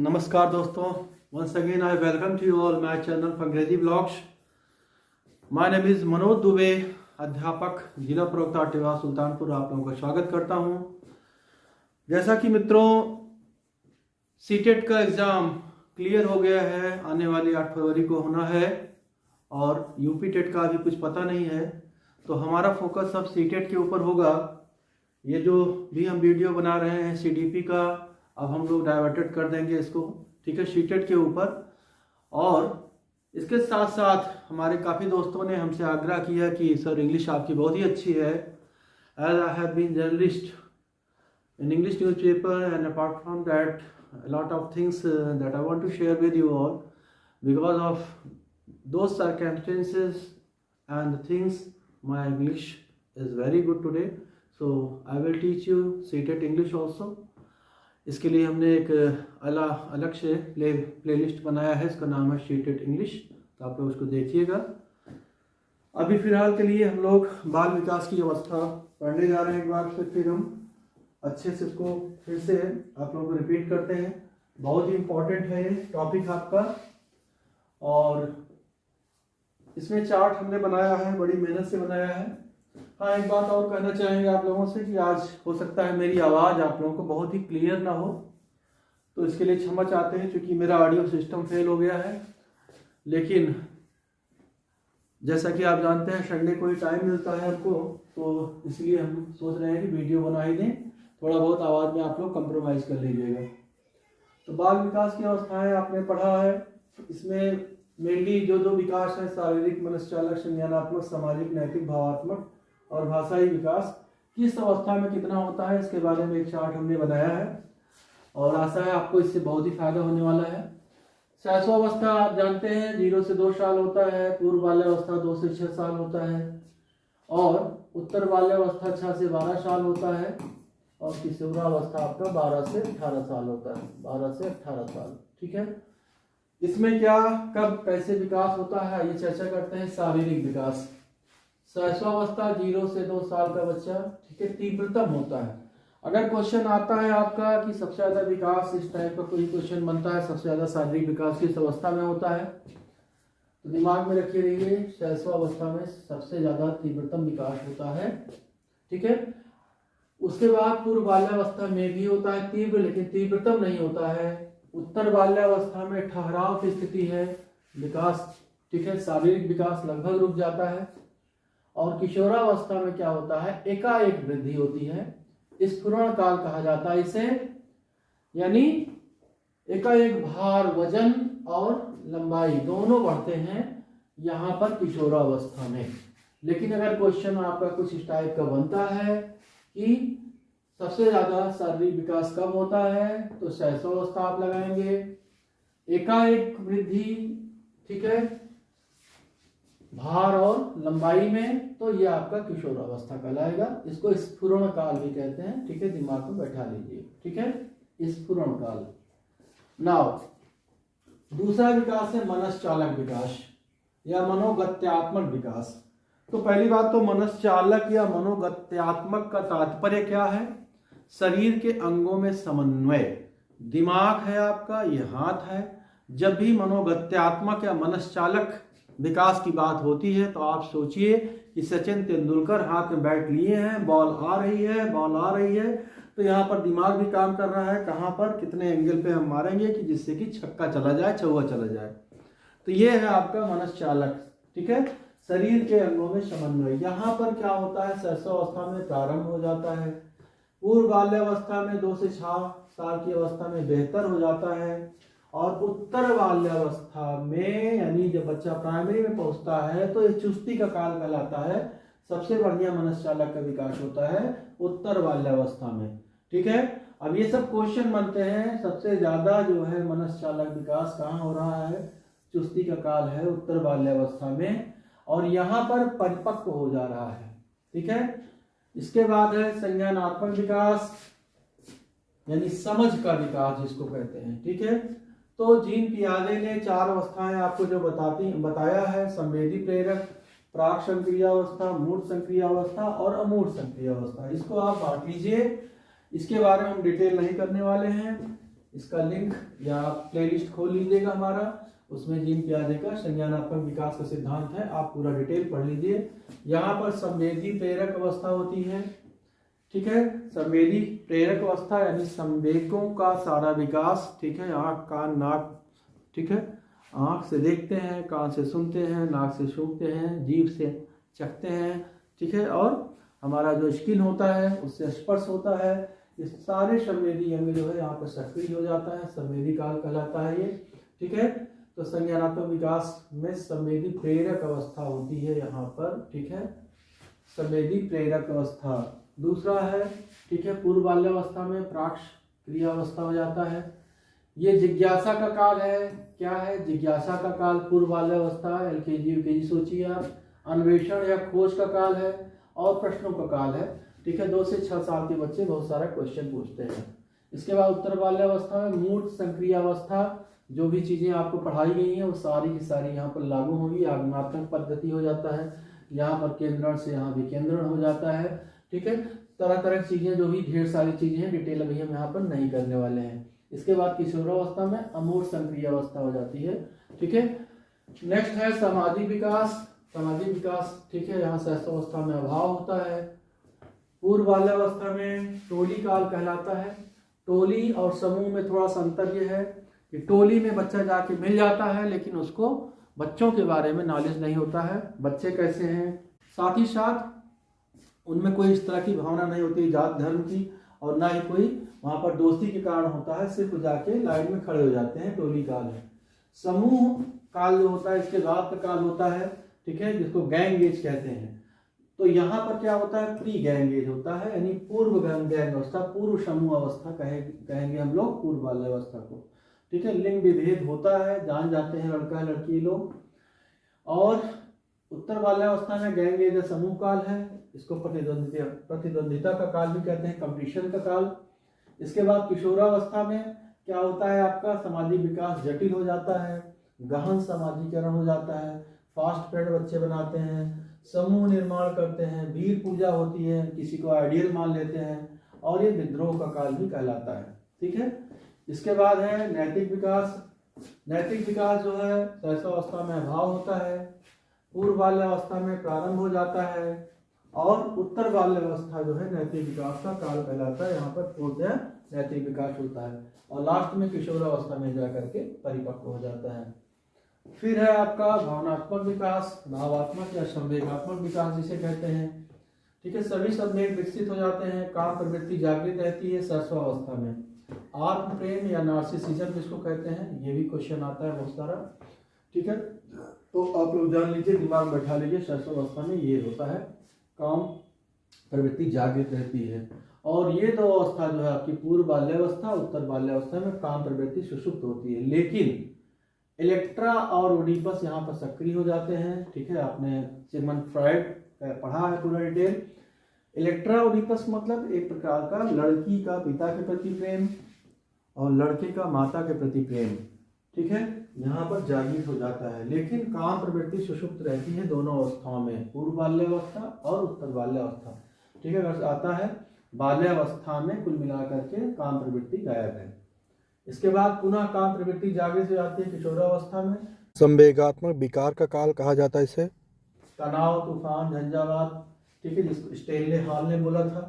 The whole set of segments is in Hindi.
नमस्कार दोस्तों, once again I welcome to you all my channel Fangrezi Vlogs. My name is Manoj Dubey, अध्यापक जिला प्रवक्ता टिवा सुल्तानपुर। आप लोगों का स्वागत करता हूं। जैसा कि मित्रों, सीटेट का एग्ज़ाम क्लियर हो गया है, आने वाली 8 फरवरी को होना है और यूपी टेट का अभी कुछ पता नहीं है, तो हमारा फोकस अब सीटेट के ऊपर होगा। ये जो भी हम वीडियो बना रहे हैं सीडीपी का, अब हम लोग डाइवर्टेड कर देंगे इसको, ठीक है, सीटेट के ऊपर। और इसके साथ साथ हमारे काफ़ी दोस्तों ने हमसे आग्रह किया कि सर इंग्लिश आपकी बहुत ही अच्छी है। As I have been journalist in English newspaper, and apart from that a lot of things that I want to share with you all. Because of those circumstances and the things, my English is very good today, so I will teach you CTET English also. इसके लिए हमने एक अलग से प्लेलिस्ट बनाया है, इसका नाम है CTET English, तो आप लोग उसको देखिएगा। अभी फ़िलहाल के लिए हम लोग बाल विकास की अवस्था पढ़ने जा रहे हैं। एक बार फिर हम अच्छे से इसको फिर से आप लोगों को रिपीट करते हैं। बहुत ही इम्पोर्टेंट है ये टॉपिक आपका, और इसमें चार्ट हमने बनाया है, बड़ी मेहनत से बनाया है। हाँ, एक बात और कहना चाहेंगे आप लोगों से कि आज हो सकता है मेरी आवाज़ आप लोगों को बहुत ही क्लियर ना हो, तो इसके लिए क्षमा चाहते हैं, क्योंकि मेरा ऑडियो सिस्टम फेल हो गया है। लेकिन जैसा कि आप जानते हैं, संडे को ही टाइम मिलता है हमको, तो इसलिए हम सोच रहे हैं कि वीडियो बना ही दें। थोड़ा बहुत आवाज़ में आप लोग कंप्रोमाइज़ कर लीजिएगा। तो बाल विकास की अवस्थाएं आपने पढ़ा है। इसमें मेनली जो विकास है, शारीरिक, मनश्चालक, संज्ञानात्मक, सामाजिक, नैतिक, भावात्मक और भाषाई विकास किस अवस्था में कितना होता है, इसके बारे में एक चार्ट हमने बनाया है, और आशा है आपको इससे बहुत ही फायदा होने वाला है। शैशवावस्था आप जानते हैं 0 से 2 साल होता है, पूर्व बाल्यावस्था 2 से 6 साल होता है, और उत्तर बाल्यावस्था 6 से 12 साल होता है, और किशोरावस्था आपका 12 से 18 साल होता है, 12 से 18 साल, ठीक है। इसमें क्या, कब, कैसे विकास होता है, ये चर्चा करते हैं। शारीरिक विकास, शैशवावस्था 0 से 2 साल का बच्चा, ठीक है, तीव्रतम होता है। अगर क्वेश्चन आता है आपका कि सबसे ज़्यादा विकास, इस टाइप का कोई क्वेश्चन बनता है, सबसे ज़्यादा शारीरिक विकास किस अवस्था में होता है, तो दिमाग में रखे रहिए, शैशवावस्था में सबसे ज़्यादा तीव्रतम विकास होता है, ठीक है। उसके बाद पूर्व बाल्यावस्था में भी होता है तीव्र, लेकिन तीव्रतम नहीं होता है। उत्तर बाल्यावस्था में ठहराव की स्थिति है विकास, ठीक है, शारीरिक विकास लगभग रुक जाता है। और किशोरावस्था में क्या होता है, एकाएक वृद्धि होती है, स्फुरण काल कहा जाता है इसे, यानी एकाएक भार, वजन और लंबाई दोनों बढ़ते हैं यहाँ पर किशोरावस्था में। लेकिन अगर क्वेश्चन आपका कुछ इस टाइप का बनता है कि सबसे ज्यादा शारीरिक विकास कब होता है, तो शैशवावस्था आप लगाएंगे, एकाएक वृद्धि, ठीक है, भार और लंबाई में, तो ये आपका किशोरावस्था कहलाएगा। इसको स्फुरण काल भी कहते हैं, ठीक है, दिमाग में बैठा लीजिए, ठीक है, स्फुरण काल। नाउ दूसरा विकास है मनश्चालक विकास या मनोगत्यात्मक विकास। तो पहली बात तो मनश्चालक या मनोगत्यात्मक का तात्पर्य क्या है, शरीर के अंगों में समन्वय। दिमाग है आपका, ये हाथ है। जब भी मनोगत्यात्मक या मनश्चालक विकास की बात होती है, तो आप सोचिए कि सचिन तेंदुलकर हाथ में बैट लिए हैं, बॉल आ रही है, तो यहाँ पर दिमाग भी काम कर रहा है, कहाँ पर, कितने एंगल पे हम मारेंगे कि जिससे कि छक्का चला जाए, चौका चला जाए। तो ये है आपका मनश्चालक, ठीक है, शरीर के अंगों में समन्वय। यहाँ पर क्या होता है, शैशवावस्था में प्रारंभ हो जाता है, पूर्व बाल्यावस्था में 2 से 6 साल की अवस्था में बेहतर हो जाता है, और उत्तर बाल्यावस्था में, यानी जब बच्चा प्राइमरी में पहुंचता है, तो ये चुस्ती का काल कहलाता है। सबसे बढ़िया मनश्चालक का विकास होता है उत्तर बाल्यावस्था में, ठीक है। अब ये सब क्वेश्चन बनते हैं, सबसे ज्यादा जो है मनश्चालक विकास कहाँ हो रहा है, चुस्ती का काल है उत्तर बाल्यावस्था में, और यहाँ पर परिपक्व हो जा रहा है, ठीक है। इसके बाद है संज्ञानात्मक विकास, यानी समझ का विकास जिसको कहते हैं, ठीक है। तो जीन पियाजे ने 4 अवस्थाएं आपको जो बताया है, संवेदी प्रेरक, प्राक संक्रिय अवस्था, मूर्त संक्रिय अवस्था और अमूर्त संक्रिय अवस्था। इसको आप बांट लीजिए, इसके बारे में हम डिटेल नहीं करने वाले हैं। इसका लिंक या प्लेलिस्ट खोल लीजिएगा हमारा, उसमें जीन पियाजे का संज्ञानात्मक विकास का सिद्धांत है, आप पूरा डिटेल पढ़ लीजिए। यहाँ पर संवेदी प्रेरक अवस्था होती है, ठीक है। संवेदी प्रेरक अवस्था यानी संवेगों का सारा विकास, ठीक है। आँख कान नाक, ठीक है, आँख से देखते हैं, कान से सुनते हैं, नाक से सूंघते हैं, जीभ से चखते हैं, ठीक है, और हमारा जो स्किन होता है उससे स्पर्श होता है। ये सारे संवेदी अंग जो है यहाँ पर सक्रिय हो जाता है, संवेदी काल कहलाता है ये, ठीक है। तो संज्ञानात्मक विकास में संवेदी प्रेरक अवस्था होती है यहाँ पर, ठीक है, संवेदी प्रेरक अवस्था। दूसरा है, ठीक है, पूर्व बाल्यावस्था में प्राक्ष क्रिया अवस्था हो जाता है। ये जिज्ञासा का काल है। क्या है? जिज्ञासा का काल, पूर्व बाल्यावस्था, एलकेजी यूकेजी सोचिए आप। अन्वेषण या खोज का काल है और प्रश्नों का काल है, ठीक है। 2 से 6 साल के बच्चे बहुत सारा क्वेश्चन पूछते हैं। इसके बाद उत्तर बाल्यावस्था में मूर्त संक्रिय अवस्था, जो भी चीजें आपको पढ़ाई गई हैं वो सारी की सारी यहाँ पर लागू होगी। आगमनात्मक पद्धति हो जाता है, यहाँ पर केंद्रण से यहाँ विकेंद्रण हो जाता है, ठीक है। तरह तरह की चीजें, जो भी ढेर सारी चीजें हैं, डिटेल अभी हम यहाँ पर नहीं करने वाले हैं। इसके बाद किशोरावस्था में अमूर्त संक्रिय अवस्था हो जाती है, ठीक है। नेक्स्ट है सामाजिक विकास। सामाजिक विकास, ठीक है, यहाँ शैशवावस्था में अभाव होता है। पूर्व बाल्यावस्था में टोली काल कहलाता है। टोली और समूह में थोड़ा सा अंतर यह है कि टोली में बच्चा जाके मिल जाता है, लेकिन उसको बच्चों के बारे में नॉलेज नहीं होता है, बच्चे कैसे हैं। साथ ही साथ उनमें कोई इस तरह की भावना नहीं होती जात धर्म की, और ना ही कोई वहाँ पर दोस्ती के कारण होता है, सिर्फ जाके लाइन में खड़े हो जाते हैं, टोली काल है। समूह काल जो होता है इसके बाद का काल होता है, ठीक है, जिसको गैंग एज कहते हैं। तो यहाँ पर क्या होता है? प्री गैंग एज होता है, यानी पूर्व गैंग अवस्था, पूर्व समूह अवस्था कहेंगे हम लोग पूर्व बाल्यावस्था को, ठीक है। लिंग विभेद होता है, जान जाते हैं लड़का लड़की लोग। और उत्तर बाल्यावस्था में गैंग एज समूह काल है, इसको प्रतिद्वंदिता का काल भी कहते हैं, कंपटीशन का काल। इसके बाद किशोरावस्था में क्या होता है? आपका सामाजिक विकास जटिल हो जाता है, गहन सामाजिकरण हो जाता है, फास्ट फ्रेंड बच्चे बनाते हैं, समूह निर्माण करते हैं, वीर पूजा होती है, किसी को आइडियल मान लेते हैं, और ये विद्रोह का काल भी कहलाता है, ठीक है। इसके बाद है नैतिक विकास। नैतिक विकास जो है शैशवावस्था में अभाव होता है, पूर्व बाल्यावस्था में प्रारंभ हो जाता है, और उत्तर बाल्यावस्था जो है नैतिक विकास का काल कहलाता है। यहाँ पर पूर्णतः नैतिक विकास होता है, और लास्ट में किशोरावस्था में जाकर के परिपक्व हो जाता है। फिर है आपका भावनात्मक विकास, भावात्मक या संवेगात्मक विकास जिसे कहते हैं, ठीक है। सभी संवेग विकसित हो जाते हैं, काम प्रवृत्ति जागृत रहती है शैशवावस्था में। आत्म प्रेम या नार्सिसिज्म जिसको कहते हैं, ये भी क्वेश्चन आता है बहुत सारा, ठीक है। तो आप लोग जान लीजिए, दिमाग में बैठा लीजिए, शैशवावस्था में ये होता है, काम प्रवृत्ति जागृत रहती है। और ये 2 अवस्था जो है आपकी पूर्व बाल्यावस्था, उत्तर बाल्यावस्था में काम प्रवृत्ति सुषुप्त होती है, लेकिन इलेक्ट्रा और ओडिपस यहाँ पर सक्रिय हो जाते हैं, ठीक है। आपने सिगमंड फ्रॉइड पढ़ा है पूरा डिटेल। इलेक्ट्रा ओडिपस मतलब एक प्रकार का लड़की का पिता के प्रति प्रेम और लड़के का माता के प्रति प्रेम, ठीक है, यहाँ पर जागृत हो जाता है, लेकिन काम प्रवृत्ति सुषुप्त रहती है दोनों अवस्थाओं में, पूर्व बाल्यावस्था और उत्तर बाल्यावस्था, ठीक है। अगर आता है बाल्यावस्था में कुल मिलाकर के काम प्रवृत्ति गायब है। इसके बाद पुनः काम प्रवृत्ति जागृत हो जाती है किशोरावस्था में। संवेगात्मक विकार का काल कहा जाता है इसे। तनाव, तूफान, झंझावात, ठीक है, जिसको स्टेनले हॉल ने बोला था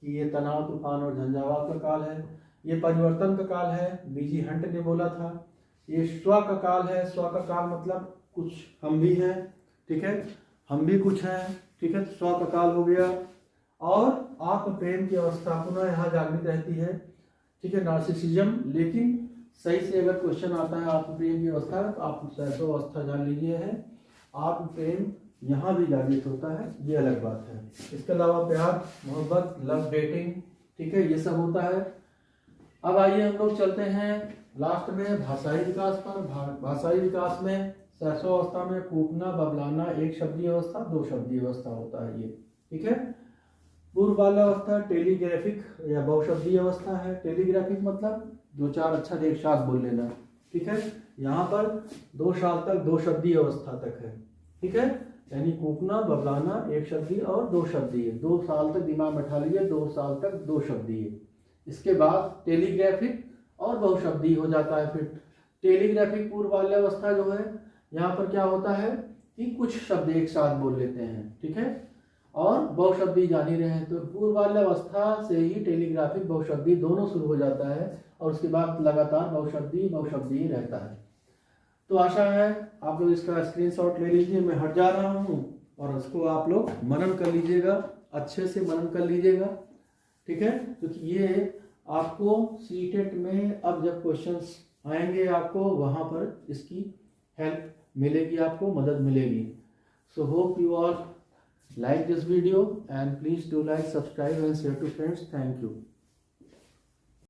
कि ये तनाव, तूफान और झंझावात का काल है। ये परिवर्तन का काल है, बीजी हंट ने बोला था। ये स्व का काल है। स्व का काल मतलब कुछ हम भी हैं, ठीक है, हम भी कुछ हैं, ठीक है, स्व का काल हो गया। और आत्म प्रेम की अवस्था पुनः यहाँ जागृत रहती है, ठीक है, नार्सिसिज्म। लेकिन सही से अगर क्वेश्चन आता है आत्म प्रेम की अवस्था, तो आप शैशवावस्था जान लीजिए है, आत्म प्रेम यहाँ भी जागृत होता है, ये अलग बात है। इसके अलावा प्यार, मोहब्बत, लव, डेटिंग, ठीक है, ये सब होता है। अब आइए हम लोग चलते हैं लास्ट में भाषाई विकास पर। भाषाई विकास में शैशवावस्था में कूपना, बबलाना, एक शब्दीय अवस्था, 2 शब्दीय अवस्था होता है ये, ठीक है। पूर्व बाल्यावस्था टेलीग्राफिक या बहुशब्दीय अवस्था है। टेलीग्राफिक मतलब 2-4 अक्षर एक साथ बोल लेना, ठीक है। यहाँ पर 2 साल तक 2 शब्दीय अवस्था तक है, ठीक है, यानी कूपना, बबलाना, एक शब्दीय और 2 शब्दीय, 2 साल तक दिमाग में बैठा लीजिए, 2 साल तक 2 शब्दीय। इसके बाद टेलीग्राफिक और बहुशब्दी हो जाता है। फिर टेलीग्राफिक पूर्व बाल्यावस्था जो है, यहाँ पर क्या होता है कि कुछ शब्द एक साथ बोल लेते हैं, ठीक है, और बहुशब्दी जान ही रहे हैं। तो पूर्व बाल्यावस्था से ही टेलीग्राफिक बहुशब्दी दोनों शुरू हो जाता है और उसके बाद लगातार बहुशब्दी ही रहता है। तो आशा है आप लोग इसका स्क्रीनशॉट ले लीजिए, मैं हट जा रहा हूँ और उसको आप लोग मनन कर लीजिएगा, अच्छे से मनन कर लीजिएगा, ठीक है, क्योंकि ये आपको सीटेट में अब जब क्वेश्चंस आएंगे आपको वहाँ पर इसकी हेल्प मिलेगी, आपको मदद मिलेगी। So hope you all like this video and please do like, subscribe and share to friends. Thank you.